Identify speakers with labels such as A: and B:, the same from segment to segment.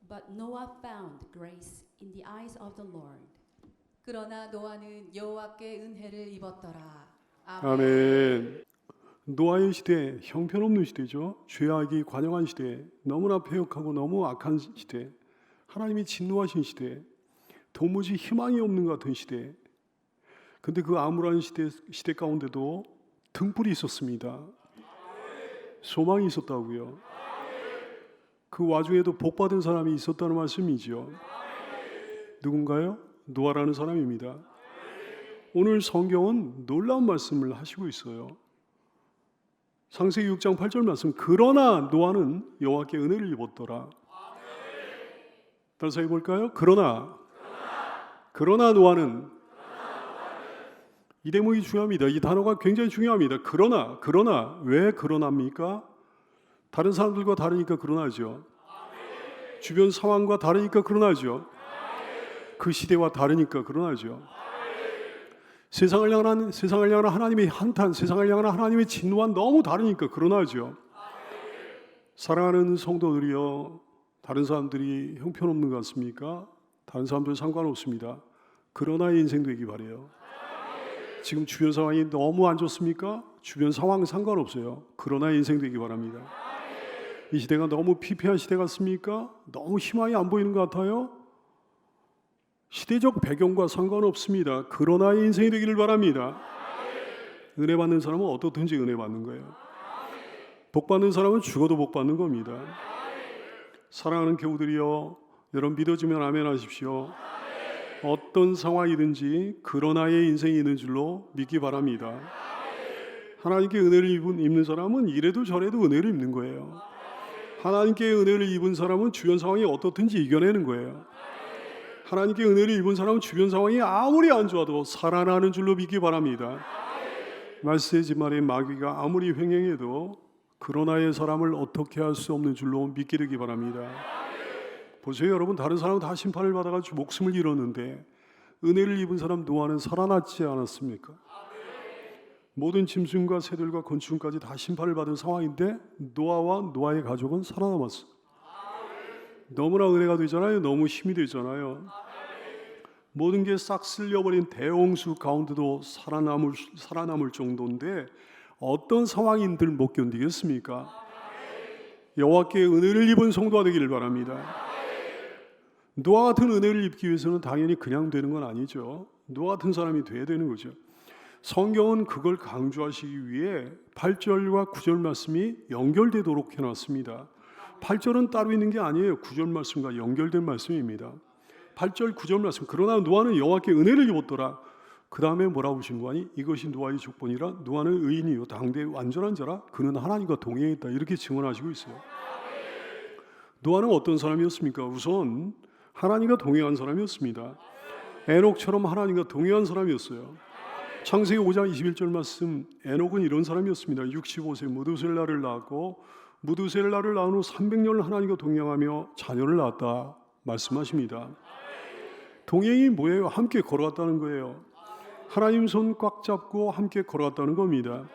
A: But Noah found grace in the eyes of the Lord.
B: 그러나 노아는 여호와께 은혜를 입었더라.
C: 아멘. 노아의 시대, 형편없는 시대죠. 죄악이 관영한 시대, 너무나 패역하고 너무 악한 시대, 하나님이 진노하신 시대, 도무지 희망이 없는 것 같은 시대. 근데 그 암울한 시대 가운데도 등불이 있었습니다. 소망이 있었다고요. 그 와중에도 복받은 사람이 있었다는 말씀이죠. 누군가요? 노아라는 사람입니다. 오늘 성경은 놀라운 말씀을 하시고 있어요. 창세기 6장 8절 말씀, 그러나 노아는 여호와께 은혜를 입었더라. 따라서 해볼까요? 그러나 노아는, 이 대목이 중요합니다. 이 단어가 굉장히 중요합니다. 그러나 왜 그러나입니까? 다른 사람들과 다르니까 그러나죠. 주변 상황과 다르니까 그러나죠. 그 시대와 다르니까 그러나죠. 세상을 향한 하나님의 한탄, 세상을 향한 하나님의 진노와 너무 다르니까 그러나죠. 사랑하는 성도들이여, 다른 사람들이 형편없는 것 같습니까? 다른 사람들 상관없습니다. 그러나의 인생 되기 바래요. 지금 주변 상황이 너무 안 좋습니까? 주변 상황 상관없어요. 그러나의 인생 되기 바랍니다. 이 시대가 너무 피폐한 시대 같습니까? 너무 희망이 안 보이는 것 같아요? 시대적 배경과 상관없습니다. 그러나의 인생이 되기를 바랍니다. 은혜 받는 사람은 어떻든지 은혜 받는 거예요. 복 받는 사람은 죽어도 복 받는 겁니다. 사랑하는 교우들이여, 여러분 믿어지면 아멘 하십시오. 어떤 상황이든지 그러나의 인생이 있는 줄로 믿기 바랍니다. 하나님께 은혜를 입는 사람은 이래도 저래도 은혜를 입는 거예요. 하나님께 은혜를 입은 사람은 주변 상황이 어떻든지 이겨내는 거예요. 하나님께 은혜를 입은 사람은 주변 상황이 아무리 안 좋아도 살아나는 줄로 믿기 바랍니다. 말세지 말의 마귀가 아무리 횡행해도 그러나의 사람을 어떻게 할 수 없는 줄로 믿게 되기 바랍니다. 보세요, 여러분, 다른 사람은 다 심판을 받아가지고 목숨을 잃었는데 은혜를 입은 사람 노아는 살아났지 않았습니까? 모든 짐승과 새들과 곤충까지 다 심판을 받은 상황인데 노아와 노아의 가족은 살아남았어. 너무나 은혜가 되잖아요. 너무 힘이 되잖아요. 모든 게 싹 쓸려버린 대홍수 가운데도 살아남을 정도인데 어떤 상황인들 못 견디겠습니까? 여호와께 은혜를 입은 성도가 되기를 바랍니다. 노아 같은 은혜를 입기 위해서는 당연히 그냥 되는 건 아니죠. 노아 같은 사람이 돼야 되는 거죠. 성경은 그걸 강조하시기 위해 8절과 9절 말씀이 연결되도록 해놨습니다. 8절은 따로 있는 게 아니에요. 9절 말씀과 연결된 말씀입니다. 8절 9절 말씀, 그러나 노아는 여호와께 은혜를 입었더라. 그 다음에 뭐라고 보신 거 아니? 이것이 노아의 족본이라. 노아는 의인이요 당대의 완전한 자라. 그는 하나님과 동행했다. 이렇게 증언하시고 있어요. 노아는 어떤 사람이었습니까? 우선 하나님과 동행한 사람이었습니다. 에녹처럼 하나님과 동행한 사람이었어요. 창세기 5장 21절 말씀, 에녹은 이런 사람이었습니다. 65세 무두셀라를 낳았고 무두셀라를 낳은 후 300년을 하나님과 동행하며 자녀를 낳았다 말씀하십니다. 동행이 뭐예요? 함께 걸어갔다는 거예요. 하나님 손 꽉 잡고 함께 걸어갔다는 겁니다.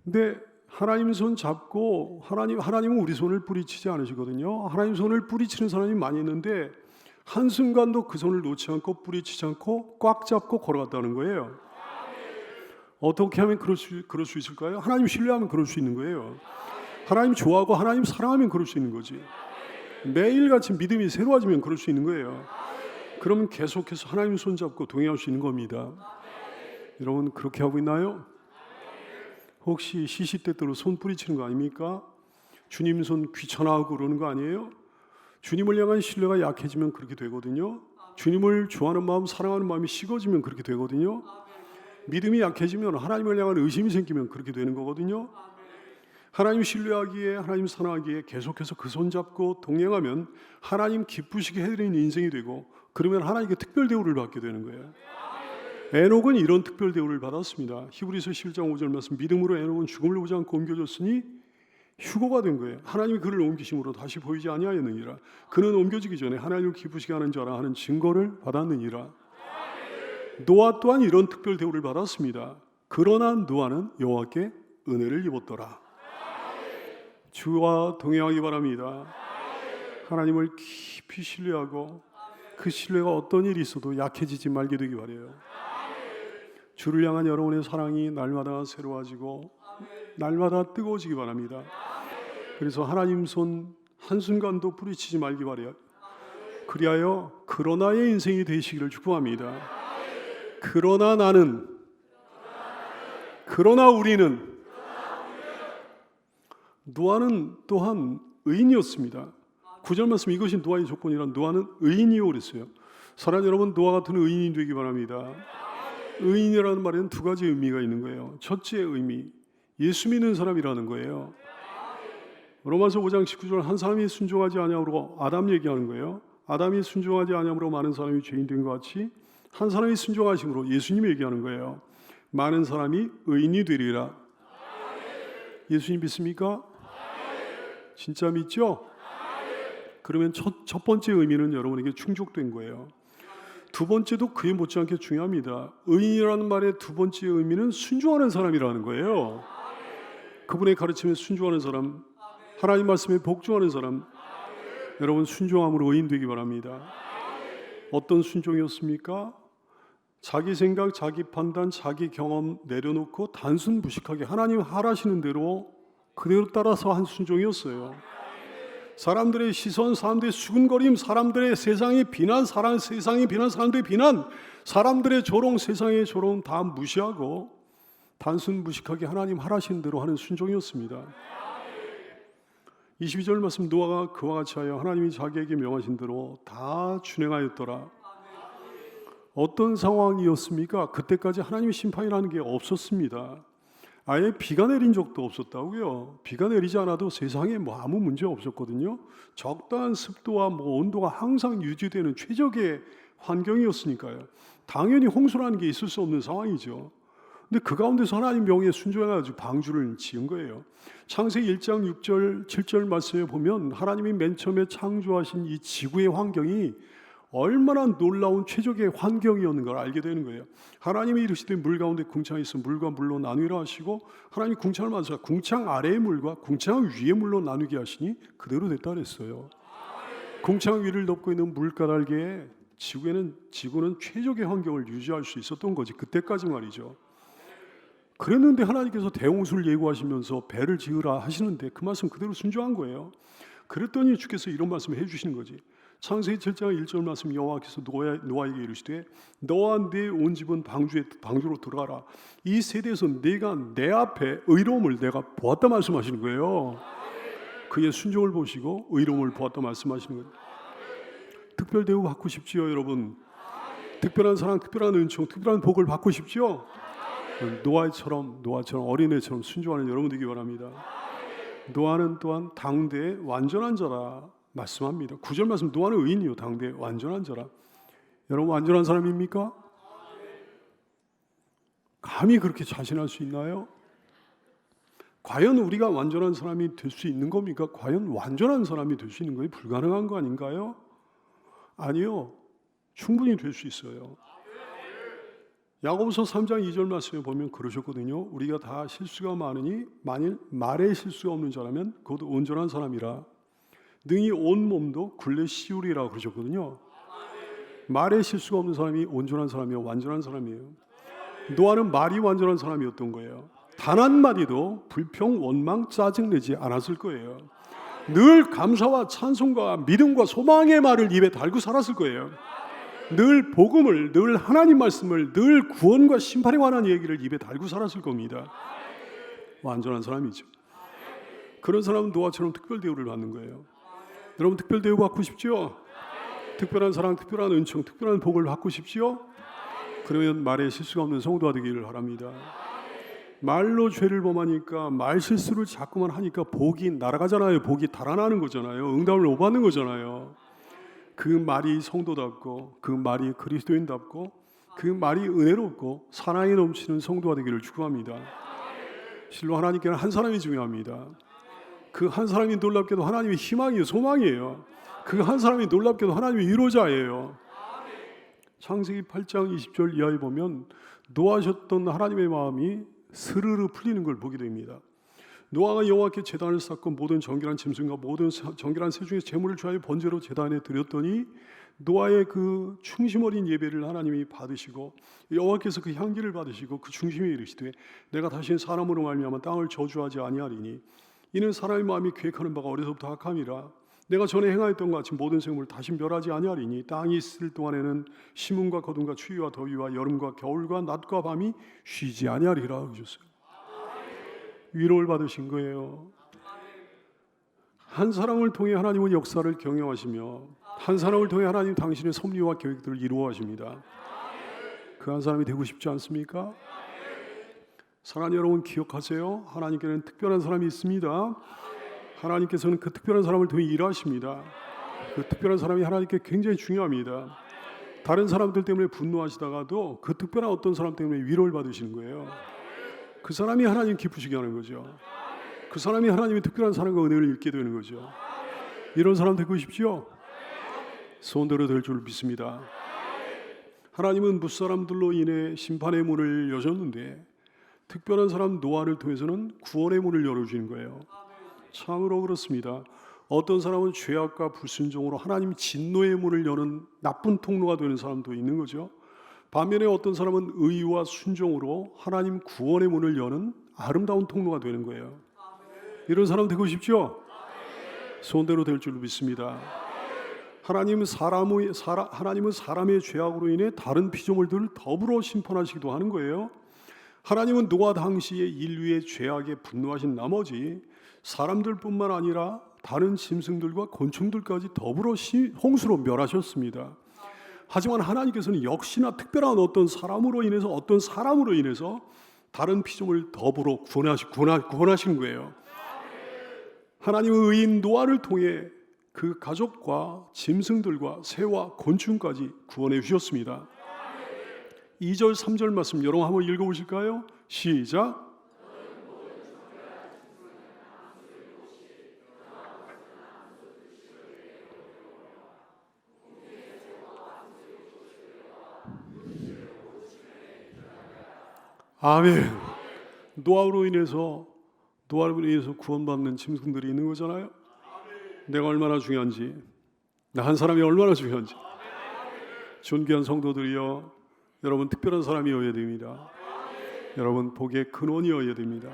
C: 근데 하나님 손 잡고 하나님은 우리 손을 뿌리치지 않으시거든요. 하나님 손을 뿌리치는 사람이 많이 있는데 한순간도 그 손을 놓지 않고 뿌리치지 않고 꽉 잡고 걸어갔다는 거예요. 어떻게 하면 그럴 수 있을까요? 하나님 신뢰하면 그럴 수 있는 거예요. 하나님 좋아하고 하나님 사랑하면 그럴 수 있는 거지. 매일같이 믿음이 새로워지면 그럴 수 있는 거예요. 그러면 계속해서 하나님 손잡고 동행할 수 있는 겁니다. 여러분 그렇게 하고 있나요? 혹시 시시때때로 손 뿌리치는 거 아닙니까? 주님 손 귀찮아하고 그러는 거 아니에요? 주님을 향한 신뢰가 약해지면 그렇게 되거든요. 주님을 좋아하는 마음, 사랑하는 마음이 식어지면 그렇게 되거든요. 믿음이 약해지면 하나님을 향한 의심이 생기면 그렇게 되는 거거든요. 하나님 신뢰하기에, 하나님 사랑하기에 계속해서 그 손 잡고 동행하면 하나님 기쁘시게 해드리는 인생이 되고, 그러면 하나님께 특별 대우를 받게 되는 거예요. 에녹은 이런 특별 대우를 받았습니다. 히브리서 11장 5절 말씀, 믿음으로 에녹은 죽음을 보지 않고 옮겨졌으니 휴거가 된 거예요. 하나님이 그를 옮기심으로 다시 보이지 아니하였느니라. 그는 옮겨지기 전에 하나님을 기쁘시게 하는 자라 하는 증거를 받았느니라. 노아 또한 이런 특별 대우를 받았습니다. 그러나 노아는 여호와께 은혜를 입었더라. 주와 동행하기 바랍니다. 하나님을 깊이 신뢰하고 그 신뢰가 어떤 일이 있어도 약해지지 말게 되기 바라요. 주를 향한 여러분의 사랑이 날마다 새로워지고 날마다 뜨거워지기 바랍니다. 그래서 하나님 손 한순간도 뿌리치지 말기 바라요. 그리하여 그러나의 인생이 되시기를 축복합니다. 그러나 나는, 그러나 우리는, 노아는 또한 의인이었습니다. 9절 말씀, 이것이 노아의 조건이란 노아는 의인이요 그랬어요. 사랑하는 여러분, 노아 같은 의인이 되기 바랍니다. 의인이라는 말에는 두 가지 의미가 있는 거예요. 첫째 의미, 예수 믿는 사람이라는 거예요. 로마서 5장 19절, 한 사람이 순종하지 아니함으로 아담 얘기하는 거예요. 아담이 순종하지 아니함으로 많은 사람이 죄인 된 것 같이 한 사람이 순종하심으로 예수님이 얘기하는 거예요. 많은 사람이 의인이 되리라. 예수님 믿습니까? 진짜 믿죠? 그러면 첫 번째 의미는 여러분에게 충족된 거예요. 두 번째도 그에 못지않게 중요합니다. 의인이라는 말의 두 번째 의미는 순종하는 사람이라는 거예요. 그분의 가르침에 순종하는 사람, 하나님 말씀에 복종하는 사람, 여러분 순종함으로 의인 되기 바랍니다. 어떤 순종이었습니까? 자기 생각, 자기 판단, 자기 경험 내려놓고 단순 무식하게 하나님 하라시는 대로 그대로 따라서 한 순종이었어요. 사람들의 시선, 사람들의 수군거림, 사람들의 세상의 비난, 세상의 비난, 사람들의 비난, 사람들의 조롱, 세상의 조롱 다 무시하고 단순 무식하게 하나님 하라시는 대로 하는 순종이었습니다. 22절 말씀, 노아가 그와 같이 하여 하나님이 자기에게 명하신 대로 다 준행하였더라. 어떤 상황이었습니까? 그때까지 하나님의 심판이라는 게 없었습니다. 아예 비가 내린 적도 없었다고요. 비가 내리지 않아도 세상에 아무 문제 없었거든요. 적당한 습도와 온도가 항상 유지되는 최적의 환경이었으니까요. 당연히 홍수라는 게 있을 수 없는 상황이죠. 근데 그 가운데서 하나님 명에 순종해가지고 방주를 지은 거예요. 창세기 1장 6절 7절 말씀에 보면 하나님이 맨 처음에 창조하신 이 지구의 환경이 얼마나 놀라운 최적의 환경이었는 걸 알게 되는 거예요. 하나님이 이르시되 물 가운데 궁창이 있어 물과 물로 나누라 하시고 하나님이 궁창을 만드사 궁창 아래의 물과 궁창 위의 물로 나누게 하시니 그대로 됐다 그랬어요. 궁창 위를 덮고 있는 물가닥에 지구는 최적의 환경을 유지할 수 있었던 거지. 그때까지 말이죠. 그랬는데 하나님께서 대홍수를 예고하시면서 배를 지으라 하시는데 그 말씀 그대로 순종한 거예요. 그랬더니 주께서 이런 말씀을 해주시는 거지. 창세기 7장 1절 말씀, 여호와께서 노아에게 이르시되 너와 네 온 집은 방주로 들어가라. 이 세대에서 내가 내 앞에 의로움을 내가 보았다 말씀하시는 거예요. 그의 순종을 보시고 의로움을 보았다 말씀하시는 거예요. 특별 대우 받고 싶지요, 여러분? 특별한 사랑, 특별한 은총, 특별한 복을 받고 싶지요? 노아처럼 어린애처럼 순종하는 여러분 되기 바랍니다. 노아는 또한 당대의 완전한 자라 말씀합니다. 9절 말씀, 노아는 의인이요 당대의 완전한 자라. 여러분 완전한 사람입니까? 감히 그렇게 자신할 수 있나요? 과연 우리가 완전한 사람이 될 수 있는 겁니까? 과연 완전한 사람이 될 수 있는 거예요? 불가능한 거 아닌가요? 아니요, 충분히 될 수 있어요. 야고보서 3장 2절 말씀에 보면 그러셨거든요. 우리가 다 실수가 많으니 만일 말에 실수가 없는 자라면 곧 온전한 사람이라 능히 온 몸도 굴레 씌우리라 그러셨거든요. 말에 실수가 없는 사람이 온전한 사람이요 완전한 사람이에요. 노아는 말이 완전한 사람이었던 거예요. 단 한마디도 불평, 원망, 짜증내지 않았을 거예요. 늘 감사와 찬송과 믿음과 소망의 말을 입에 달고 살았을 거예요. 늘 복음을, 늘 하나님 말씀을, 늘 구원과 심판에 관한 얘기를 입에 달고 살았을 겁니다. 완전한 사람이죠. 그런 사람은 노아처럼 특별 대우를 받는 거예요. 여러분 특별 대우 받고 싶지요? 특별한 사랑, 특별한 은총, 특별한 복을 받고 싶지요? 그러면 말에 실수가 없는 성도가 되기를 바랍니다. 말로 죄를 범하니까 말 실수를 자꾸만 하니까 복이 날아가잖아요. 복이 달아나는 거잖아요. 응답을 못 받는 거잖아요. 그 말이 성도답고 그 말이 그리스도인답고 그 말이 은혜롭고 사랑이 넘치는 성도가 되기를 축복합니다. 실로 하나님께는 한 사람이 중요합니다. 그 한 사람이 놀랍게도 하나님의 희망이에요. 소망이에요. 그 한 사람이 놀랍게도 하나님의 위로자예요. 창세기 8장 20절 이하에 보면 노하셨던 하나님의 마음이 스르르 풀리는 걸 보게 됩니다. 노아가 여호와께 제단을 쌓고 모든 정결한 짐승과 모든 정결한 새 중에 제물을 주하여 번제로 제단에 드렸더니 노아의 그 충심 어린 예배를 하나님이 받으시고 여호와께서 그 향기를 받으시고 그 중심에 이르시되 내가 다시는 사람으로 말미암아 땅을 저주하지 아니하리니 이는 사람의 마음이 계획하는 바가 어려서부터 악함이라. 내가 전에 행하였던 것 같이 모든 생물을 다시 멸하지 아니하리니 땅이 있을 동안에는 심음과 거둠과 추위와 더위와 여름과 겨울과 낮과 밤이 쉬지 아니하리라 하셨어요. 위로를 받으신 거예요. 한 사람을 통해 하나님은 역사를 경영하시며 한 사람을 통해 하나님 당신의 섭리와 계획들을 이루어하십니다. 그 한 사람이 되고 싶지 않습니까? 사랑하는 여러분, 기억하세요. 하나님께는 특별한 사람이 있습니다. 하나님께서는 그 특별한 사람을 통해 일하십니다. 그 특별한 사람이 하나님께 굉장히 중요합니다. 다른 사람들 때문에 분노하시다가도 그 특별한 어떤 사람 때문에 위로를 받으시는 거예요. 그 사람이 하나님 기쁘시게 하는 거죠. 그 사람이 하나님의 특별한 사랑과 은혜를 입게 되는 거죠. 이런 사람 되고 싶지요? 소원대로 될 줄 믿습니다. 하나님은 무사람들로 인해 심판의 문을 여셨는데 특별한 사람 노아를 통해서는 구원의 문을 열어주시는 거예요. 참으로 그렇습니다. 어떤 사람은 죄악과 불순종으로 하나님 진노의 문을 여는 나쁜 통로가 되는 사람도 있는 거죠. 반면에 어떤 사람은 의와 순종으로 하나님 구원의 문을 여는 아름다운 통로가 되는 거예요. 이런 사람 되고 싶죠? 소원대로 될 줄 믿습니다. 하나님은 사람의 죄악으로 인해 다른 피조물들을 더불어 심판하시기도 하는 거예요. 하나님은 노아 당시에 인류의 죄악에 분노하신 나머지 사람들뿐만 아니라 다른 짐승들과 곤충들까지 더불어 홍수로 멸하셨습니다. 하지만 하나님께서는 역시나 특별한 어떤 사람으로 인해서 다른 피조물을 더불어 구원하신 거예요. 하나님은 의인 노아를 통해 그 가족과 짐승들과 새와 곤충까지 구원해 주셨습니다. 2절 3절 말씀 여러분 한번 읽어보실까요? 시작. 아멘. 노아로 인해서 구원받는 짐승들이 있는 거잖아요. 내가 얼마나 중요한지, 나 한 사람이 얼마나 중요한지. 존귀한 성도들이여, 여러분 특별한 사람이어야 됩니다. 여러분 복의 근원이어야 됩니다.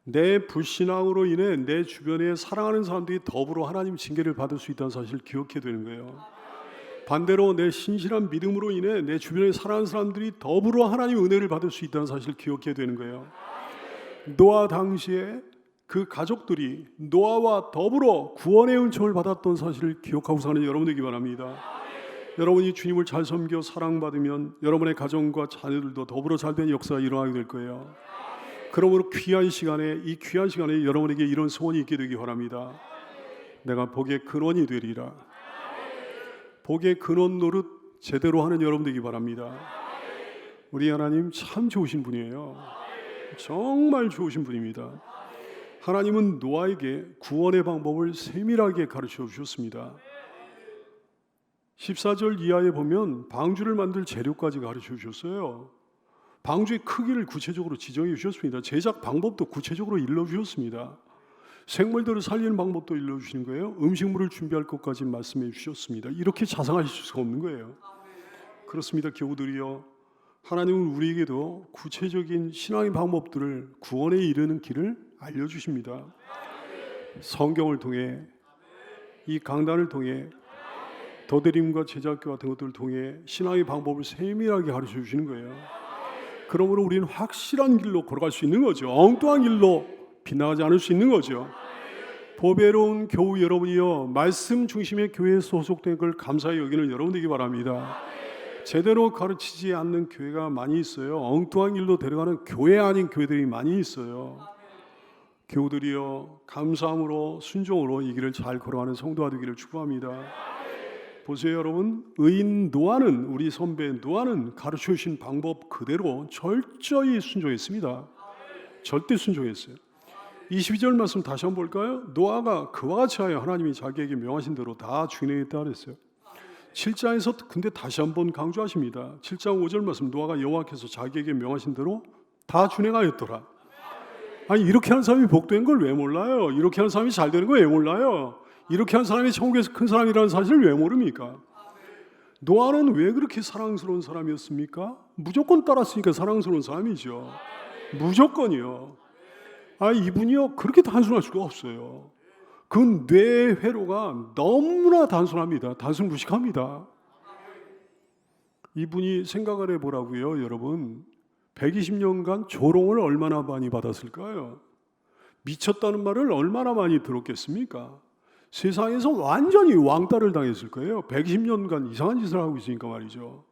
C: 내 불신앙으로 인해 내 주변에 사랑하는 사람들이 더불어 하나님 징계를 받을 수 있다는 사실을 기억해야 되는 거예요. 반대로 내 신실한 믿음으로 인해 내 주변에 사랑하는 사람들이 더불어 하나님 은혜를 받을 수 있다는 사실을 기억해야 되는 거예요. 노아 당시에 그 가족들이 노아와 더불어 구원의 은총을 받았던 사실을 기억하고 사는 여러분 되기 바랍니다. 여러분이 주님을 잘 섬겨 사랑받으면 여러분의 가정과 자녀들도 더불어 잘된 역사가 일어나게 될 거예요. 그러므로 이 귀한 시간에 여러분에게 이런 소원이 있게 되기 바랍니다. 내가 복의 근원이 되리라. 복의 근원 노릇 제대로 하는 여러분 되기 바랍니다. 우리 하나님 참 좋으신 분이에요. 정말 좋으신 분입니다. 하나님은 노아에게 구원의 방법을 세밀하게 가르쳐 주셨습니다. 14절 이하에 보면 방주를 만들 재료까지 가르쳐 주셨어요. 방주의 크기를 구체적으로 지정해 주셨습니다. 제작 방법도 구체적으로 일러주셨습니다. 생물들을 살리는 방법도 일러주시는 거예요. 음식물을 준비할 것까지 말씀해 주셨습니다. 이렇게 자상하실 수가 없는 거예요. 그렇습니다. 교우들이여, 하나님은 우리에게도 구체적인 신앙의 방법들을 구원에 이르는 길을 알려주십니다. 성경을 통해, 이 강단을 통해, 더드림과 제자학교 같은 것들을 통해 신앙의 방법을 세밀하게 가르쳐 주시는 거예요. 그러므로 우리는 확실한 길로 걸어갈 수 있는 거죠. 엉뚱한 길로 빗나가지 않을 수 있는 거죠. 보배로운 교우 여러분이여, 말씀 중심의 교회에 소속된 걸 감사히 여기는 여러분 되기 바랍니다. 제대로 가르치지 않는 교회가 많이 있어요. 엉뚱한 길로 데려가는 교회 아닌 교회들이 많이 있어요. 교우들이여, 감사함으로 순종으로 이 길을 잘 걸어가는 성도가 되기를 축복합니다. 보세요 여러분, 의인 노아는, 우리 선배 노아는 가르쳐 주신 방법 그대로 철저히 순종했습니다. 절대 순종했어요. 22절 말씀 다시 한번 볼까요? 노아가 그와 같이 하여 하나님이 자기에게 명하신 대로 다 준행했다 그랬어요. 7장에서 근데 다시 한번 강조하십니다. 7장 5절 말씀, 노아가 여호와께서 자기에게 명하신 대로 다 준행하였더라. 아니 이렇게 하는 사람이 복된 걸 왜 몰라요? 이렇게 하는 사람이 잘 되는 걸 왜 몰라요? 이렇게 하는 사람이 천국에서 큰 사람이라는 사실을 왜 모릅니까? 노아는 왜 그렇게 사랑스러운 사람이었습니까? 무조건 따랐으니까 사랑스러운 사람이죠. 무조건이요. 이분이요 그렇게 단순할 수가 없어요. 그 뇌 회로가 너무나 단순합니다. 단순 무식합니다. 이분이 생각을 해보라고요, 여러분. 120년간 조롱을 얼마나 많이 받았을까요? 미쳤다는 말을 얼마나 많이 들었겠습니까? 세상에서 완전히 왕따를 당했을 거예요. 120년간 이상한 짓을 하고 있으니까 말이죠.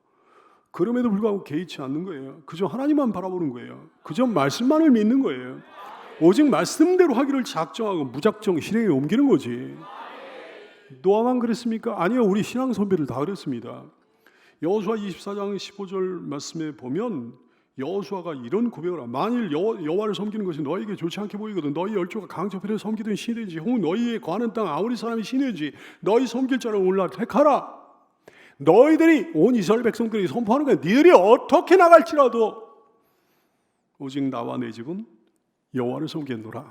C: 그럼에도 불구하고 개의치 않는 거예요. 그저 하나님만 바라보는 거예요. 그저 말씀만을 믿는 거예요. 오직 말씀대로 하기를 작정하고 무작정 실행에 옮기는 거지. 노아만 그랬습니까? 아니요. 우리 신앙 선배들 다 그랬습니다. 여호수아 24장 15절 말씀에 보면 여호수아가 이런 고백을 하라. 만일 여호와를 섬기는 것이 너희에게 좋지 않게 보이거든 너희 열조가 강저편에 섬기든 신이든지 혹은 너희의 거하는 땅 아무리 사람이 신이든지 너희 섬길 자를 올라 택하라. 너희들이 온 이스라엘 백성들이 선포하는 거야. 니들이 어떻게 나갈지라도 오직 나와 내 집은 여호와를 섬기노라.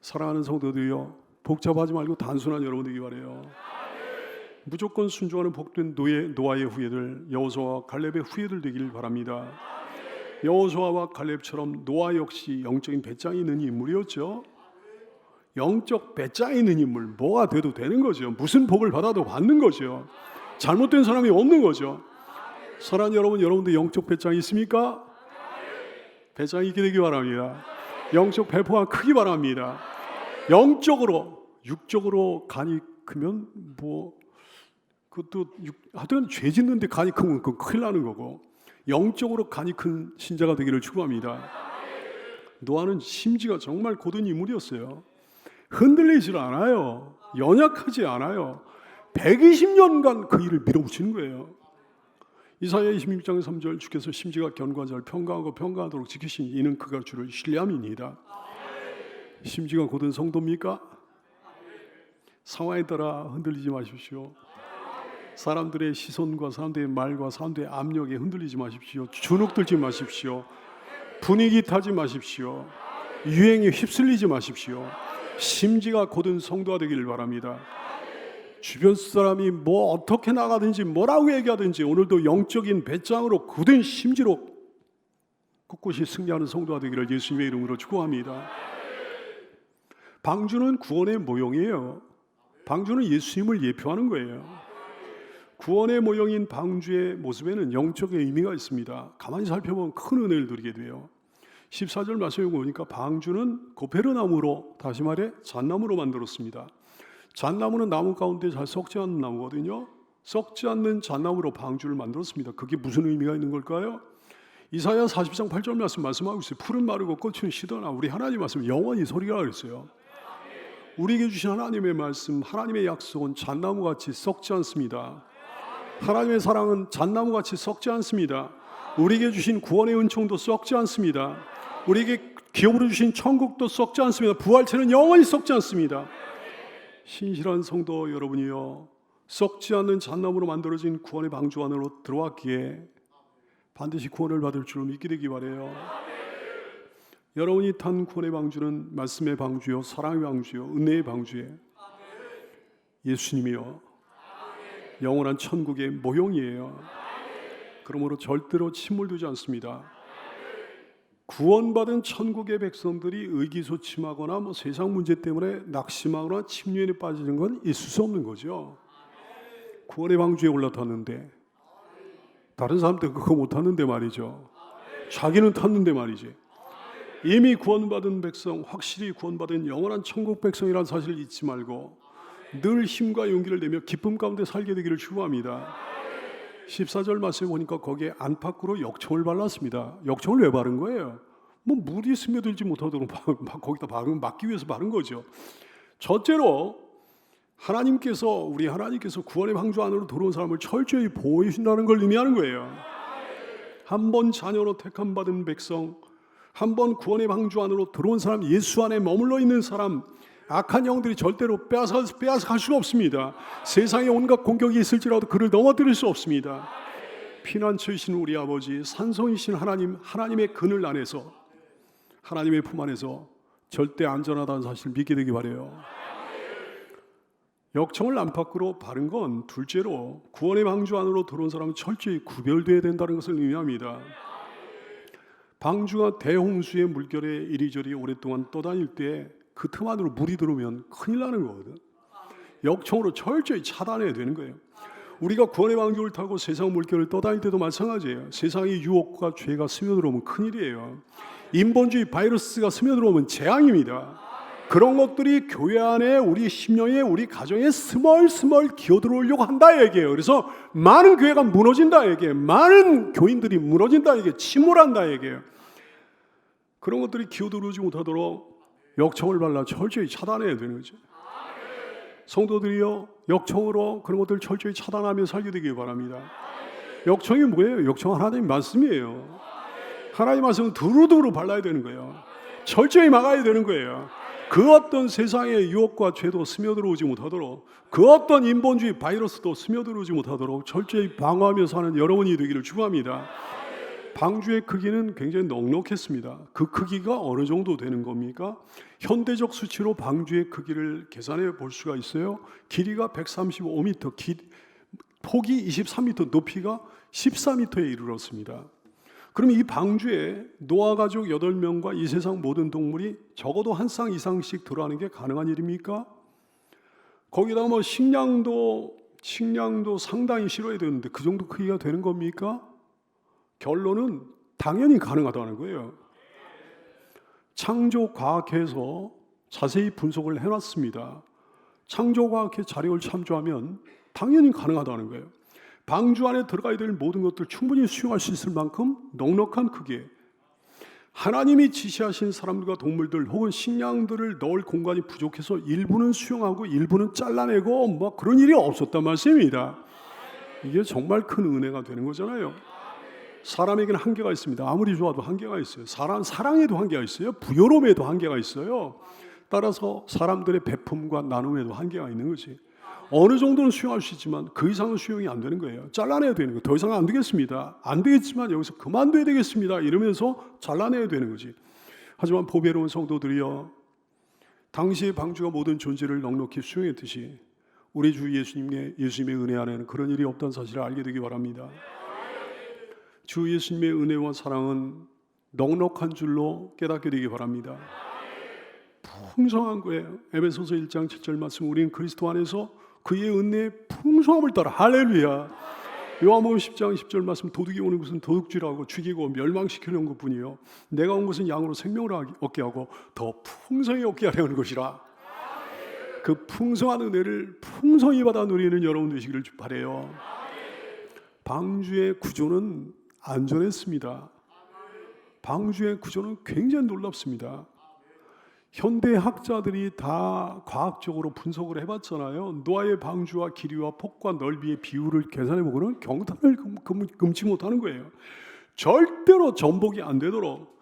C: 사랑하는 성도들이여, 복잡하지 말고 단순한 여러분 되기 바라요. 무조건 순종하는 복된 노아의 후예들, 여호수아와 갈렙의 후예들 되길 바랍니다. 여호수아와 갈렙처럼 노아 역시 영적인 배짱이 있는 인물이었죠. 영적 배짱이 있는 인물, 뭐가 돼도 되는 거죠. 무슨 복을 받아도 받는 거죠. 잘못된 사람이 없는 거죠. 사랑하는 여러분, 여러분도 영적 배짱이 있습니까? 배짱이 있게 되기 바랍니다. 영적 배포가 크기 바랍니다. 영적으로, 육적으로 간이 크면 그것도 하여튼 죄 짓는데 간이 크면 그건 큰일 나는 거고, 영적으로 간이 큰 신자가 되기를 축복합니다. 노아는 심지가 정말 고든 인물이었어요. 흔들리질 않아요. 연약하지 않아요. 120년간 그 일을 밀어붙이는 거예요. 이사야 26장 3절 주께서 심지가 견고한 자를 평강하고 평강하도록 지키시니 이는 그가 주를 신뢰함이니이다. 심지가 고든 성도입니까? 상황에 따라 흔들리지 마십시오. 사람들의 시선과 사람들의 말과 사람들의 압력에 흔들리지 마십시오. 주눅들지 마십시오. 분위기 타지 마십시오. 유행에 휩쓸리지 마십시오. 심지가 곧은 성도가 되기를 바랍니다. 주변 사람이 뭐 어떻게 나가든지 뭐라고 얘기하든지 오늘도 영적인 배짱으로 굳은 심지로 꿋꿋이 승리하는 성도가 되기를 예수님의 이름으로 축복합니다. 방주는 구원의 모형이에요. 방주는 예수님을 예표하는 거예요. 구원의 모형인 방주의 모습에는 영적인 의미가 있습니다. 가만히 살펴보면 큰 은혜를 누리게 돼요. 14절 말씀에 보니까 방주는 고페르나무로, 다시 말해 잣나무로 만들었습니다. 잣나무는 나무 가운데 잘 썩지 않는 나무거든요. 썩지 않는 잣나무로 방주를 만들었습니다. 그게 무슨 의미가 있는 걸까요? 이사야 40장 8절 말씀하고 있어요. 풀은 마르고 꽃은 시더나 우리 하나님 말씀 영원히 소리가 그랬어요. 우리에게 주신 하나님의 말씀, 하나님의 약속은 잣나무같이 썩지 않습니다. 하나님의 사랑은 잣나무같이 썩지 않습니다. 우리에게 주신 구원의 은총도 썩지 않습니다. 우리에게 기업으로 주신 천국도 썩지 않습니다. 부활체는 영원히 썩지 않습니다. 신실한 성도 여러분이요, 썩지 않는 잣나무로 만들어진 구원의 방주 안으로 들어왔기에 반드시 구원을 받을 줄을 믿게 되기 바라요. 여러분이 탄 구원의 방주는 말씀의 방주요, 사랑의 방주요, 은혜의 방주에 예수님이요 영원한 천국의 모형이에요. 그러므로 절대로 침몰되지 않습니다. 구원받은 천국의 백성들이 의기소침하거나 세상 문제 때문에 낙심하거나 침륜에 빠지는 건 있을 수 없는 거죠. 구원의 방주에 올라탔는데 다른 사람들 그거 못 탔는데 말이죠. 자기는 탔는데 말이지. 이미 구원받은 백성, 확실히 구원받은 영원한 천국 백성이라는 사실을 잊지 말고 늘 힘과 용기를 내며 기쁨 가운데 살게 되기를 축복합니다. 14절 말씀에 보니까 거기에 안팎으로 역청을 발랐습니다. 역청을 왜 바른 거예요? 물이 스며들지 못하도록 거기다 막기 위해서 바른 거죠. 첫째로 우리 하나님께서 구원의 방주 안으로 들어온 사람을 철저히 보호해 주신다는 걸 의미하는 거예요. 한 번 자녀로 택함 받은 백성, 한 번 구원의 방주 안으로 들어온 사람, 예수 안에 머물러 있는 사람, 악한 영들이 절대로 빼앗아갈 수가 없습니다. 세상에 온갖 공격이 있을지라도 그를 넘어뜨릴 수 없습니다. 피난처이신 우리 아버지, 산성이신 하나님의 그늘 안에서 하나님의 품 안에서 절대 안전하다는 사실을 믿게 되기 바라요. 역청을 안팎으로 바른 건 둘째로 구원의 방주 안으로 들어온 사람은 철저히 구별되어야 된다는 것을 의미합니다. 방주가 대홍수의 물결에 이리저리 오랫동안 떠다닐 때 그 틈 안으로 물이 들어오면 큰일 나는 거거든. 역청으로 철저히 차단해야 되는 거예요. 우리가 구원의 방주를 타고 세상 물결을 떠다닐 때도 마찬가지예요. 세상의 유혹과 죄가 스며들어오면 큰일이에요. 인본주의 바이러스가 스며들어오면 재앙입니다. 그런 것들이 교회 안에 우리 심령에 우리 가정에 스멀스멀 기어들어오려고 한다 얘기예요. 그래서 많은 교회가 무너진다 얘기예요. 많은 교인들이 무너진다 얘기예요. 침몰한다 얘기예요. 그런 것들이 기어들어오지 못하도록 역청을 발라 철저히 차단해야 되는 거죠. 성도들이요, 역청으로 그런 것들을 철저히 차단하며 살게 되길 바랍니다. 역청이 뭐예요? 역청은 하나님의 말씀이에요. 하나님의 말씀은 두루두루 발라야 되는 거예요. 철저히 막아야 되는 거예요. 그 어떤 세상의 유혹과 죄도 스며들어오지 못하도록, 그 어떤 인본주의 바이러스도 스며들어오지 못하도록 철저히 방어하며 사는 여러분이 되기를 축원합니다. 방주의 크기는 굉장히 넉넉했습니다. 그 크기가 어느 정도 되는 겁니까? 현대적 수치로 방주의 크기를 계산해 볼 수가 있어요. 길이가 135m, 폭이 23m, 높이가 14m에 이르렀습니다. 그럼 이 방주에 노아 가족 8명과 이 세상 모든 동물이 적어도 한 쌍 이상씩 들어가는 게 가능한 일입니까? 거기다가 뭐 식량도 상당히 실어야 되는데 그 정도 크기가 되는 겁니까? 결론은 당연히 가능하다는 거예요. 창조과학회에서 자세히 분석을 해놨습니다. 창조과학회 자료를 참조하면 당연히 가능하다는 거예요. 방주 안에 들어가야 될 모든 것들 충분히 수용할 수 있을 만큼 넉넉한 크기에 하나님이 지시하신 사람들과 동물들 혹은 식량들을 넣을 공간이 부족해서 일부는 수용하고 일부는 잘라내고 뭐 그런 일이 없었단 말씀입니다. 이게 정말 큰 은혜가 되는 거잖아요. 사람에게는 한계가 있습니다. 아무리 좋아도 한계가 있어요. 사랑에도 한계가 있어요. 부요로움에도 한계가 있어요. 따라서 사람들의 베품과 나눔에도 한계가 있는 거지. 어느 정도는 수용할 수 있지만 그 이상은 수용이 안 되는 거예요. 잘라내야 되는 거예요. 더 이상은 안 되겠습니다. 안 되겠지만 여기서 그만둬야 되겠습니다. 이러면서 잘라내야 되는 거지. 하지만 보배로운 성도들이여, 당시의 방주가 모든 존재를 넉넉히 수용했듯이 우리 주 예수님의 은혜 안에는 그런 일이 없다는 사실을 알게 되기 바랍니다. 주 예수님의 은혜와 사랑은 넉넉한 줄로 깨닫게 되기 바랍니다. 풍성한 거예요. 에베소서 1장 7절 말씀, 우리는 그리스도 안에서 그의 은혜의 풍성함을 따라, 할렐루야. 요한복음 10장 10절 말씀, 도둑이 오는 것은 도둑질하고 죽이고 멸망시키려는 것뿐이요 내가 온 것은 양으로 생명을 얻게 하고 더 풍성히 얻게 하려는 것이라. 그 풍성한 은혜를 풍성히 받아 누리는 여러분 되시기를 바라요. 방주의 구조는 안전했습니다. 방주의 구조는 굉장히 놀랍습니다. 현대 학자들이 다 과학적으로 분석을 해봤잖아요. 노아의 방주와 길이와 폭과 넓이의 비율을 계산해보고는 경탄을 금치 못하는 거예요. 절대로 전복이 안 되도록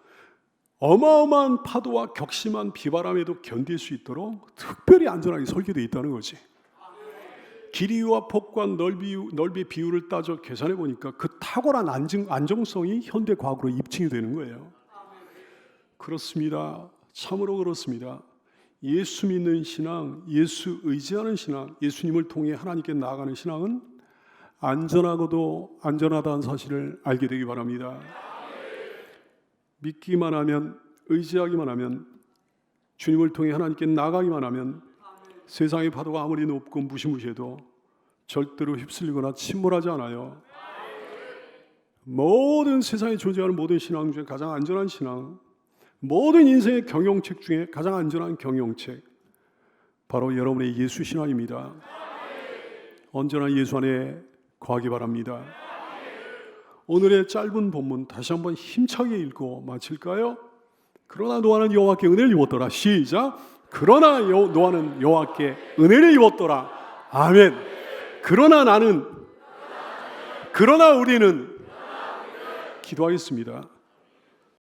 C: 어마어마한 파도와 격심한 비바람에도 견딜 수 있도록 특별히 안전하게 설계되어 있다는 거지. 길이와 폭과 넓이 비율을 따져 계산해 보니까 그 탁월한 안정성이 현대 과학으로 입증이 되는 거예요. 그렇습니다. 참으로 그렇습니다. 예수 믿는 신앙, 예수 의지하는 신앙, 예수님을 통해 하나님께 나아가는 신앙은 안전하고도 안전하다는 사실을 알게 되기 바랍니다. 믿기만 하면, 의지하기만 하면, 주님을 통해 하나님께 나아가기만 하면 세상의 파도가 아무리 높고 무시무시해도 절대로 휩쓸리거나 침몰하지 않아요. 모든 세상에 존재하는 모든 신앙 중에 가장 안전한 신앙, 모든 인생의 경영책 중에 가장 안전한 경영책, 바로 여러분의 예수 신앙입니다. 언제나 예수 안에 거하기 바랍니다. 오늘의 짧은 본문 다시 한번 힘차게 읽고 마칠까요? 그러나 노아는 여호와께 은혜를 입었더라. 시작. 그러나 노아는 여호와께 은혜를 입었더라. 아멘. 그러나 우리는 기도하겠습니다.